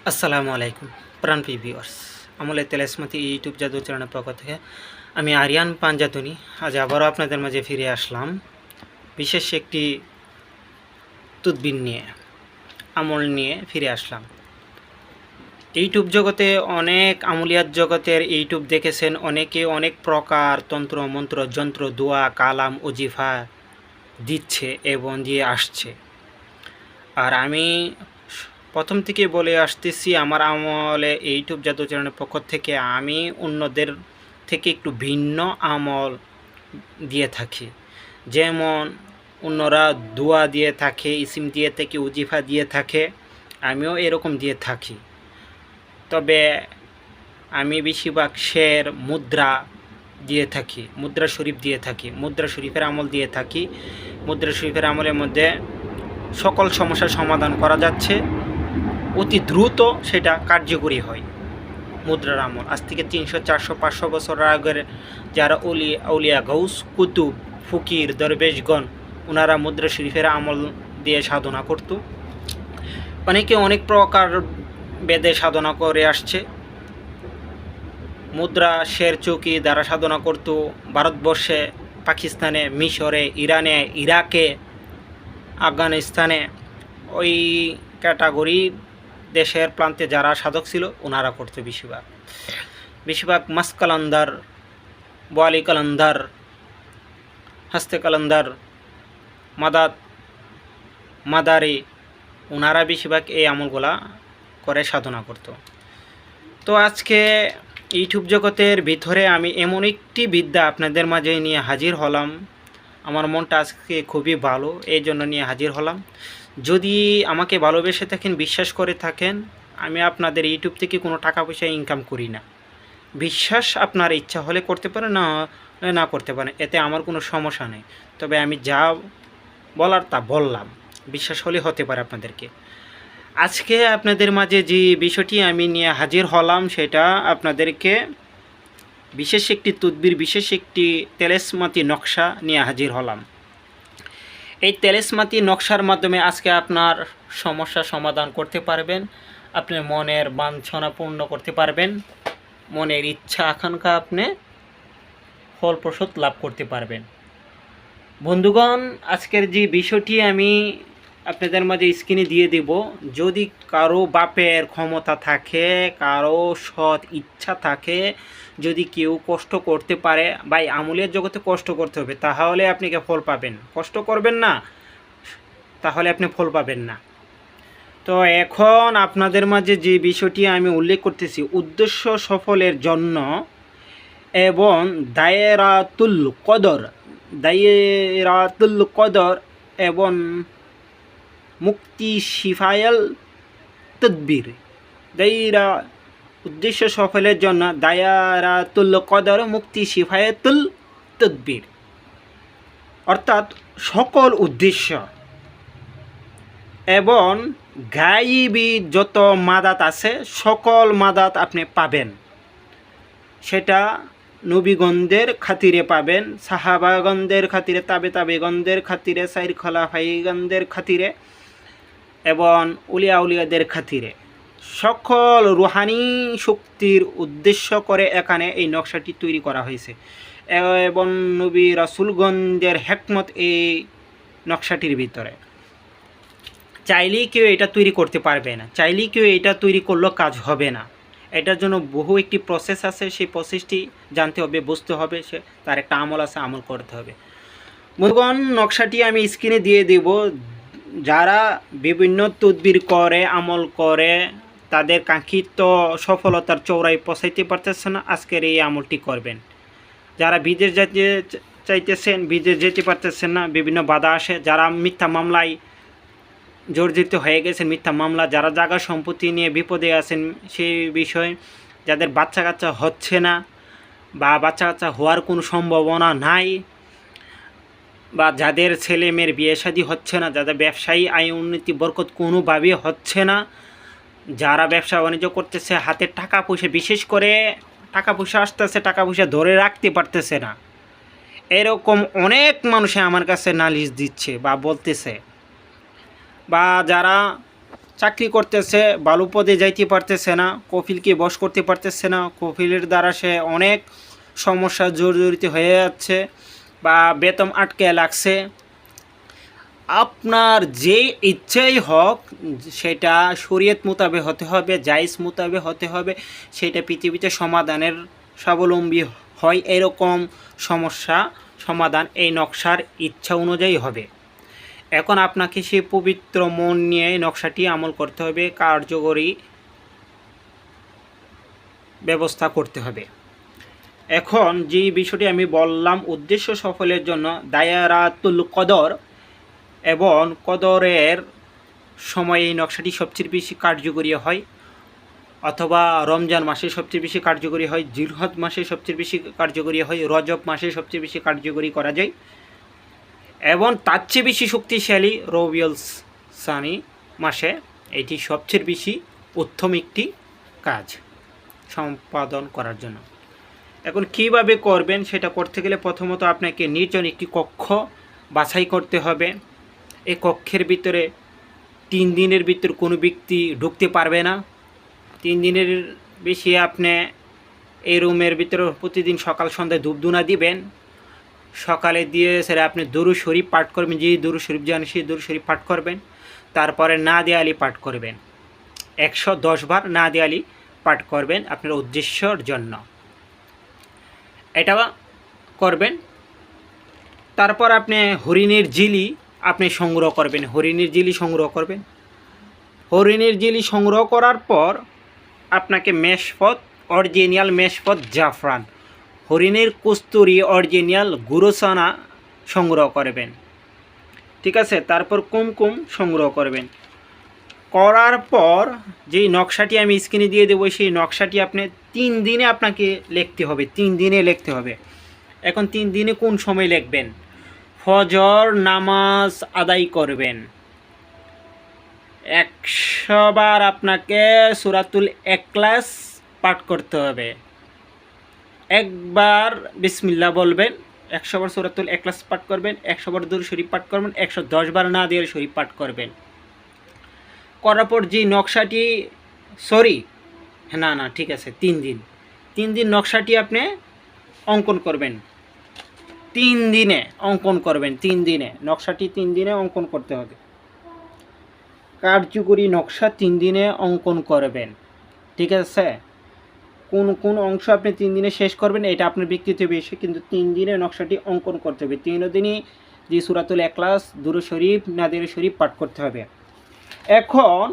আসসালামু আলাইকুম প্রাণপ্রিয় ভিউয়ার্স, আমলে তেলেসমতি ইউটিউব জাদু চ্যানেলের পক্ষ থেকে আমি আরিয়ান পাঞ্জাতুনি আজ আবারও আপনাদের মাঝে ফিরে আসলাম বিশেষ একটি তদবির নিয়ে, আমল নিয়ে ফিরে আসলাম। ইউটিউব জগতে অনেক আমলিয়াত জগতের ইউটিউব দেখেছেন, অনেকে অনেক প্রকার তন্ত্র মন্ত্র যন্ত্র দোয়া কালাম ওজিফা দিচ্ছে এবং দিয়ে আসছে। আর আমি প্রথম থেকে বলে আসতেছি, আমার আমলে ইউটিউব জাদু চ্যানেলের পক্ষ থেকে আমি অন্যদের থেকে একটু ভিন্ন আমল দিয়ে থাকি। যেমন অন্যরা দোয়া দিয়ে থাকে, ইসিম দিয়ে থাকে, উজিফা দিয়ে থাকে, আমিও এরকম দিয়ে থাকি। তবে আমি বেশিরভাগ শের মুদ্রা দিয়ে থাকি, মুদ্রা শরীফ দিয়ে থাকি, মুদ্রা শরীফের আমল দিয়ে থাকি। মুদ্রা শরীফের আমলের মধ্যে সকল সমস্যার সমাধান করা যাচ্ছে, অতি দ্রুত সেটা কার্যকরী হয়। মুদ্রার আমল আজ থেকে 300, 400, 500 বছর আগের যারা আউলিয়া গৌস কুতুব ফকির দরবেশগণ ওনারা মুদ্রা শরীফের আমল দিয়ে সাধনা করত। অনেকে অনেক প্রকার বেদে সাধনা করে আসছে। মুদ্রা শের চৌকি দ্বারা সাধনা করত ভারতবর্ষে, পাকিস্তানে, মিশরে, ইরানে, ইরাকে, আফগানিস্তানে, ওই ক্যাটাগরি দেশের প্রান্তে যারা সাধক ছিল ওনারা করতো বেশিরভাগ মাস কালান্দার, বোয়ালি কালান্দার, হাস্তে কালান্দার, মাদাত মাদারি, ওনারা বেশিরভাগ এই আমলগুলা করে সাধনা করত। তো আজকে ইউটিউব জগতের ভিতরে আমি এমন একটি বিদ্যা আপনাদের মাঝে নিয়ে হাজির হলাম। আমার মনটা আজকে খুবই ভালো, এই জন্য নিয়ে হাজির হলাম। যদি আমাকে ভালোবেসে থাকেন, বিশ্বাস করে থাকেন, আমি আপনাদের ইউটিউব থেকে কোনো টাকা পয়সা ইনকাম করি না। বিশ্বাস আপনার ইচ্ছা হলে করতে পারেন, না করতে পারেন, এতে আমার কোনো সমস্যা নেই। তবে আমি যা বলার তা বললাম, বিশ্বাস হলে হতে পারে আপনাদেরকে। আজকে আপনাদের মাঝে যে বিষয়টি আমি নিয়ে হাজির হলাম সেটা আপনাদেরকে বিশেষ একটি তদবির, বিশেষ একটি তেলেসমাতি নকশা নিয়ে হাজির হলাম। এই তেলেসমাতি নকশার মাধ্যমে আজকে আপনার সমস্যা সমাধান করতে পারবেন, আপনার মনের বাঞ্ছনা পূর্ণ করতে পারবেন, মনের ইচ্ছা আকাঙ্ক্ষা আপনি ফলপ্রসূ লাভ করতে পারবেন। বন্ধুগণ, আজকের যে বিষয়টি আমি আপনাদের মাঝে স্ক্রিনে দিয়ে দেব, যদি কারো বাপের ক্ষমতা থাকে, কারো সৎ ইচ্ছা থাকে, যদি কেউ কষ্ট করতে পারে, ভাই আমলের জগতে কষ্ট করতে হবে, তাহলে আপনি ফল পাবেন। কষ্ট করবেন না, তাহলে আপনি ফল পাবেন না। তো এখন আপনাদের মাঝে যে বিষয়টি আমি উল্লেখ করতেছি, উদ্দেশ্য সফলের জন্য এবং দায়রাতুল কদর এবং মুক্তি শিফায়াল তদবির। উদ্দেশ্য সফলের জন্য দায়রাতুল কদর, মুক্তি শিফায়াতুল তদবির, অর্থাৎ সকল উদ্দেশ্য এবং গায়েবী যত মাদাত আছে সকল মাদাত আপনি পাবেন। সেটা নবীগণদের খাতিরে পাবেন, সাহাবাগণদের খাতিরে, তাবেগণদের খাতিরে, সাইর খলাফাইগণদের খাতিরে এবং উলিয়াদের খাতিরে, সকল রুহানি শক্তির উদ্দেশ্য করে এখানে এই নকশাটি তৈরি করা হয়েছে। এবং নবী রাসূলগণদের হিকমত এই নকশাটির ভিতরে। চাইলেই কেউ এটা তৈরি করতে পারবে না, চাইলেই কেউ এটা তৈরি করলেও কাজ হবে না। এটার জন্য বহু একটি প্রসেস আছে, সেই প্রসেসটি জানতে হবে, বুঝতে হবে, সে তার একটা আমল আছে, আমল করতে হবে। বন্ধুগণ, নকশাটি আমি স্ক্রিনে দিয়ে দেব। যারা বিভিন্ন তদবির করে, আমল করে, তাদের কাঙ্ক্ষিত সফলতার চৌড়ায় পৌঁছাইতে পারতেছে না, আজকের এই আমলটি করবেন। যারা বিদেশ যেতে চাইতেছেন, বিদেশ যেতে পারতেছেন না, বিভিন্ন বাধা আসে, যারা মিথ্যা মামলায় জর্জরিত হয়ে গেছেন, মিথ্যা মামলা, যারা জায়গা সম্পত্তি নিয়ে বিপদে আছেন, সেই বিষয়ে, যাদের বাচ্চা কাচ্চা হচ্ছে না বা বাচ্চা কাচ্চা হওয়ার কোনো সম্ভাবনা নাই, বা যাদের ছেলে মেয়ের বিয়ে শাদী হচ্ছে না, যাদের ব্যবসায়ী আয় উন্নতি বরকত কোনোভাবেই হচ্ছে না, যারা ব্যবসা বাণিজ্য করতেছে, হাতে টাকা পয়সা, বিশেষ করে টাকা পয়সা আসতেছে, টাকা পয়সা ধরে রাখতে পারতেছে না, এরকম অনেক মানুষে আমার কাছে নালিশ দিচ্ছে বা বলতেছে। বা যারা চাকরি করতেছে, ভালো পদে যাইতে পারতেছে না, কফিলকে বশ করতে পারতেছে না, কফিলের দ্বারা সে অনেক সমস্যা জর্জরিত হয়ে যাচ্ছে বা বেতন আটকে লাগছে। আপনার যে ইচ্ছেই হোক সেটা শরীয়ত মোতাবেক হতে হবে, জায়েজ মোতাবেক হতে হবে, সেটা পৃথিবীতে সমাধানের স্বাবলম্বী হয়। এরকম সমস্যা সমাধান এই নকশার ইচ্ছা অনুযায়ী হবে। এখন আপনাকে সেই পবিত্র মন নিয়ে নকশাটি আমল করতে হবে, কার্যকরী ব্যবস্থা করতে হবে। এখন যে বিষয়টি আমি বললাম, উদ্দেশ্য সফলের জন্য দায়ারাতুল কদর এবং কদরের সময় এই নকশাটি সবচেয়ে বেশি কার্যকরী হয়, অথবা রমজান মাসে সবচেয়ে বেশি কার্যকরী হয়, জিলহজ মাসে সবচেয়ে বেশি কার্যকরী হয়, রজব মাসে সবচেয়ে বেশি কার্যকরী করা যায়, এবং তার চেয়ে বেশি শক্তিশালী রবিউল সানি মাসে। এটি সবচেয়ে বেশি উত্তম একটি কাজ সম্পাদন করার জন্য। এখন কিভাবে করবেন সেটা করতে গেলে প্রথমত আপনাকে নির্জন একটি কক্ষ বাছাই করতে হবে। এই কক্ষের ভিতরে 3 দিনের ভিতর কোনো ব্যক্তি ঢুকতে পারবে না। 3 দিনের বেশি আপনি এই রুমের ভিতরে প্রতিদিন সকাল সন্ধ্যায় ধূপধুনা দিবেন। সকালে দিয়ে সেটা আপনি দুরূদ শরীফ পাঠ করবেন, যে দুরূদ শরীফ জানেন সেই দুরূদ শরীফ পাঠ করবেন। তারপরে নাদে আলী পাঠ করবেন, 110 বার নাদে আলী পাঠ করবেন আপনার উদ্দেশ্যর জন্য, এটা করবেন। তারপর আপনি হরিণের জিলি আপনি সংগ্রহ করবেন, হরিণের জিলি সংগ্রহ করবেন। হরিণের জিলি সংগ্রহ করার পর আপনাকে মেশফত, অরিজিনাল মেশফত জাফরান, হরিণের কস্তুরি অরিজিনাল গুরুসানা সংগ্রহ করবেন, ঠিক আছে। তারপর কুমকুম সংগ্রহ করবেন। করার পর যেই নকশাটি আমি স্ক্রিনে দিয়ে দেবো, সেই নকশাটি আপনি 3 দিনে আপনাকে লিখতে হবে, 3 দিনে লিখতে হবে। এখন 3 দিনে কোন সময় লিখবেন? ফজর নামাজ আদায় করবেন, 100 বার আপনাকে সূরাতুল ইখলাস পাঠ করতে হবে। একবার বিসমিল্লাহ বলবেন, 100 বার সূরাতুল ইখলাস পাঠ করবেন, 100 বার দুরূদ শরীফ পাঠ করবেন, 110 বার নাদে আলী শরীফ পাঠ করবেন। করার পর যে নকশাটি ঠিক আছে, 3 দিন নকশাটি আপনি অঙ্কন করবেন। 3 দিনে অঙ্কন করবেন, 3 দিনে নকশাটি 3 দিনে অঙ্কন করতে হবে। কার্যকরী নকশা 3 দিনে অঙ্কন করবেন, ঠিক আছে। কোন কোন অংশ আপনি 3 দিনে শেষ করবেন এটা আপনার ব্যক্তিগত বিষয়, কিন্তু 3 দিনে নকশাটি অঙ্কন করতে হবে। 3 দিনই যে সূরাতুল ইখলাস, দুরূদ শরীফ, নাদে আলী শরীফ পাঠ করতে হবে। এখন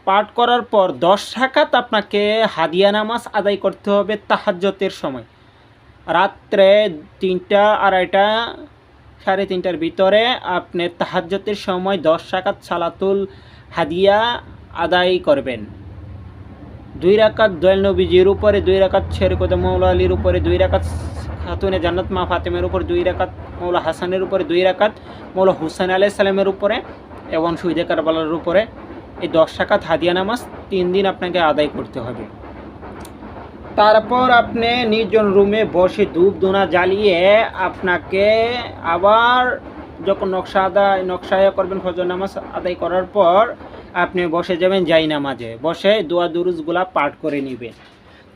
পাঠ করার পর 10 রাকাত আপনাকে হাদিয়া নামাজ আদায় করতে হবে তাহাজ্জুদের সময়। রাত্রে 3টা, 2:30, 3:30টার ভিতরে আপনি তাহাজ্জুদের সময় 10 রাকাত সালাতুল হাদিয়া আদায় করবেন। 2 রাকাত দয়াল নবীজির উপরে, 2 রাকাত শেরে কোদা মৌলা আলীর উপরে, 2 রাকাত খাতুনে জান্নাত মা ফাতেমের উপর, 2 রাকাত মৌলা হাসানের উপরে, 2 রাকাত মৌলা হুসাইন আলাইহিস সালামের উপরে এবং শহীদে কারবালার উপরে। এই 10 রাকাত হাদিয়া নামাজ 3 দিন আপনাকে আদায় করতে হবে। তারপর আপনি নির্জন রুমে বসে ধূপ ধুনা জ্বালিয়ে আপনাকে আবার যখন নকশা করবেন, ফজর নামাজ আদায় করার পর আপনি বসে যাবেন জাই নামাজে, বসে দোয়া দুরুজগুলা পাঠ করে নেবেন।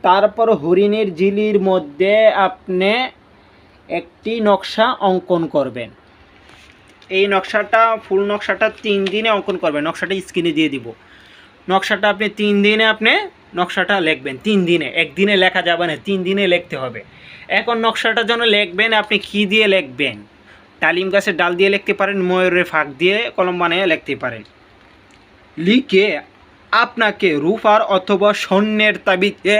তারপর হরিণের ঝিলির মধ্যে আপনি একটি নকশা অঙ্কন করবেন। এই নকশাটা, ফুল নকশাটা 3 দিনে অঙ্কন করবেন। নকশাটা স্ক্রিনে দিয়ে দিব। নকশাটা আপনি 3 দিনে আপনি নকশাটা লিখবেন। 3 দিনে, একদিনে লেখা যাবে না, 3 দিনে লিখতে হবে। এখন নকশাটা যেন লিখবেন, আপনি কী দিয়ে লিখবেন? ডালিম গাছের ডাল দিয়ে লিখতে পারেন, ময়ূরের ফাঁক দিয়ে কলম বানিয়ে লিখতে পারেন। লিখে আপনাকে রূপার অথবা স্বর্ণের তাবিজে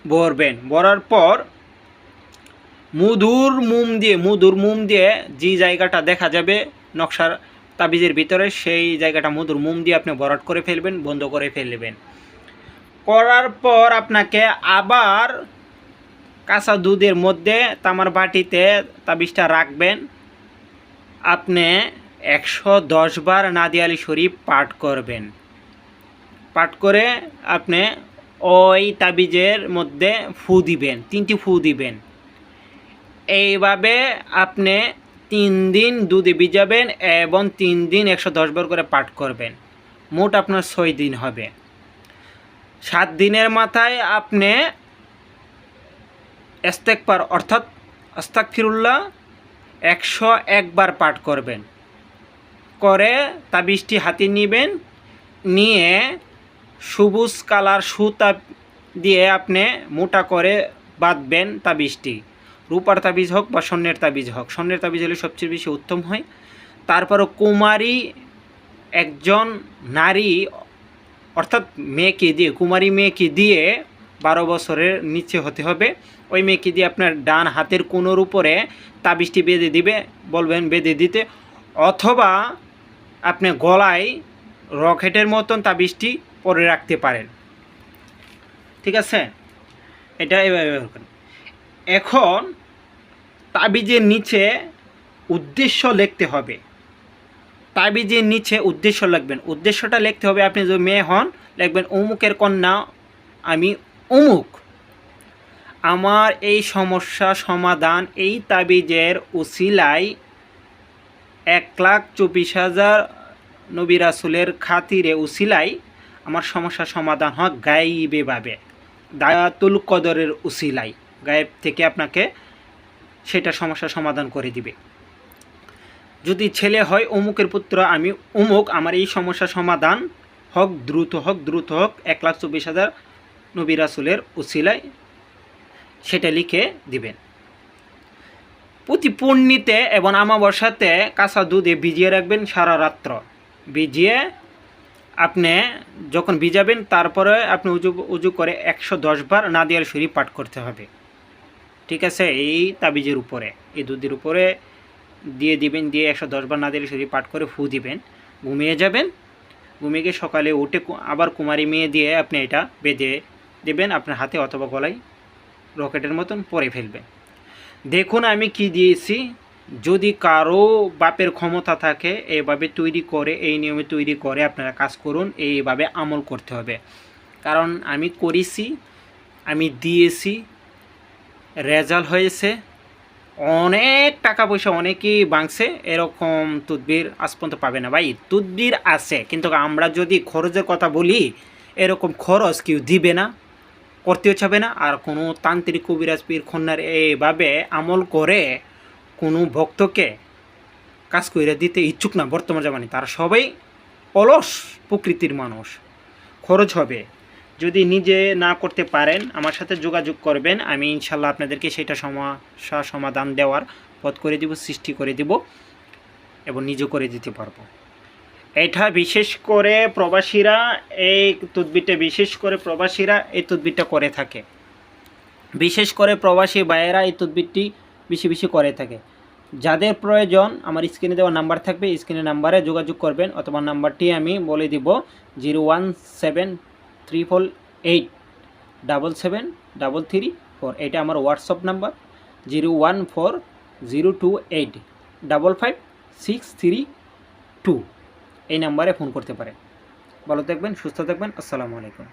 ভরবেন। ভরার পর মধুর মোম দিয়ে যে জায়গাটা দেখা যাবে নকশার তাবিজের ভিতরে, সেই জায়গাটা মধুর মোম দিয়ে আপনি ভরাট করে ফেলবেন, বন্ধ করে ফেলবেন। করার পর আপনাকে আবার কাঁচা দুধের মধ্যে তামার বাটিতে তাবিজটা রাখবেন। আপনি 110 বার নাদে আলী শরীফ পাঠ করবেন। পাঠ করে আপনি ওই তাবিজের মধ্যে ফু দিবেন, 3টি ফু দিবেন। এইভাবে আপনি 3 দিন দুধে ভিজাবেন এবং 3 দিন 110 বার করে পাঠ করবেন। মোট আপনার 6 দিন হবে। 7 দিনের মাথায় আপনি ইস্তেগফার অর্থাৎ আস্তাগফিরুল্লাহ 101 বার পাঠ করবেন। করে তাবিজটি হাতে নেবেন, নিয়ে সবুজ কালার সুতা দিয়ে আপনি মোটা করে বাঁধবেন তাবিজটি। রূপার তাবিজ হোক বা স্বর্ণের তাবিজ হোক, স্বর্ণের তাবিজ হলে সবচেয়ে বেশি উত্তম হয়। তারপরও কুমারী একজন নারী অর্থাৎ মেয়েকে দিয়ে, কুমারী মেয়েকে দিয়ে 12 বছরের নিচে হতে হবে। ওই মেয়েকে দিয়ে আপনার ডান হাতের কোণের উপরে তাবিজটি বেঁধে দিবে, বলবেন বেঁধে দিতে, অথবা আপনি গলায় রকেটের মতন তাবিজটি পরে রাখতে পারেন। ঠিক আছে, এটা এভাবে করেন। এখন তাবিজের নিচে উদ্দেশ্য লিখতে হবে। তাবিজের নিচে উদ্দেশ্য লিখবেন। উদ্দেশ্যটা লিখতে হবে, আপনি যদি মেয়ে হন লিখবেন অমুকের কন্যা আমি অমুক, আমার এই সমস্যা সমাধান এই তাবিজের উসিলায় 1,24,000 নবী রাসূলের খাতিরে উসিলায় আমার সমস্যা সমাধান হয় গায়েবীভাবে, দায়াতুল কদরের উসিলায়, গায়েব থেকে আপনাকে সেটা সমস্যা সমাধান করে দিবে। যদি ছেলে হয় অমুকের পুত্র আমি অমুক, আমার এই সমস্যা সমাধান হোক দ্রুত হোক, দ্রুত হোক 1,24,000 নবী রাসূলের উসিলায়, সেটা লিখে দিবেন। প্রতি পূর্ণিতে এবং আমাবস্যাতে কাঁচা দুধে ভিজিয়ে রাখবেন সারা রাত্র। ভিজিয়ে আপনি যখন ভিজাবেন তারপরে আপনি উজু করে 110 বার নাদিয়াল শরীফ পাঠ করতে হবে। ঠিক আছে, এই তাবিজের উপরে, এই দুধের উপরে দিয়ে দিবেন, দিয়ে 110 বার নাদিয়াল শরীফ পাঠ করে ফু দিবেন, ঘুমিয়ে যাবেন। ঘুমিয়ে গিয়ে সকালে উঠে আবার কুমারী মেয়ে দিয়ে আপনি এটা বেঁধে দেবেন আপনার হাতে অথবা গলায়, রকেটের মতন পরে ফেলবেন। দেখুন আমি কি দিয়েছি। যদি কারো বাপের ক্ষমতা থাকে এইভাবে তৈরি করে, এই নিয়মে তৈরি করে আপনারা কাজ করুন, এইভাবে আমল করতে হবে। কারণ আমি করেছি, আমি দিয়েছি, রেজাল্ট হয়েছে, অনেক টাকা পয়সা অনেকেই ভাঙছে। এরকম তদবির আজ পর্যন্ত পাবে না ভাই। তদবির আছে, কিন্তু আমরা যদি খরচের কথা বলি, এরকম খরচ কেউ দিবে না, করতেও চাবে না। আর কোনো তান্ত্রিক কবিরাজ পীর খন্নার এইভাবে আমল করে কোনো ভক্তকে কাজ করে দিতে ইচ্ছুক না বর্তমান জামানে। তারা সবাই অলস প্রকৃতির মানুষ। খরচ হবে, যদি নিজে না করতে পারেন আমার সাথে যোগাযোগ করবেন, আমি ইনশাল্লাহ আপনাদেরকে সেটা সমস্যা সমাধান দেওয়ার পথ করে দিব, সৃষ্টি করে দিব এবং নিজে করে দিতে পারবো। এটা বিশেষ করে প্রবাসীরা, এই তদবিরটা বিশেষ করে প্রবাসীরা এই তদবিরটা করে থাকে। বিশেষ করে প্রবাসী ভাইয়েরা এই তদবিরটি বেশি বেশি করে থাকে। যাদের প্রয়োজন আমার স্ক্রিনে দেওয়া নাম্বার থাকবে, স্ক্রিনের নাম্বারে যোগাযোগ করবেন, অথবা নাম্বারটি আমি বলে দিব 01734877334। এটা আমার হোয়াটসঅ্যাপ নাম্বার 01402855632। এই নাম্বারে ফোন করতে পারেন। ভালো থাকবেন, সুস্থ থাকবেন। আসসালামু আলাইকুম।